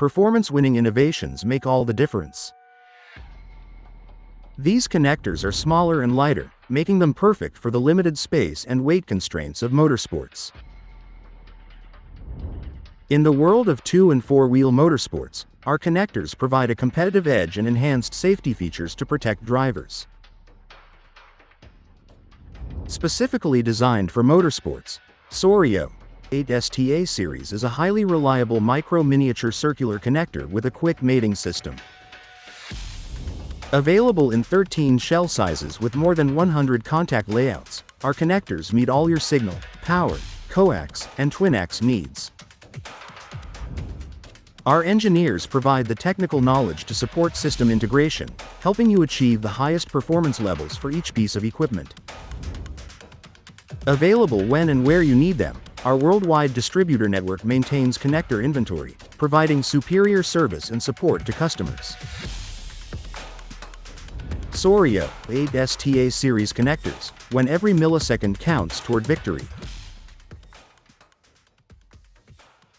performance-winning innovations make all the difference. These connectors are smaller and lighter, making them perfect for the limited space and weight constraints of motorsports. In the world of 2- and 4-wheel motorsports, our connectors provide a competitive edge and enhanced safety features to protect drivers. Specifically designed for motorsports, Souriau 8STA series is a highly reliable micro-miniature circular connector with a quick mating system. Available in 13 shell sizes with more than 100 contact layouts, our connectors meet all your signal, power, coax, and twinax needs. Our engineers provide the technical knowledge to support system integration, helping you achieve the highest performance levels for each piece of equipment. Available when and where you need them, our worldwide distributor network maintains connector inventory, providing superior service and support to customers. Souriau 8STA series connectors, when every millisecond counts toward victory.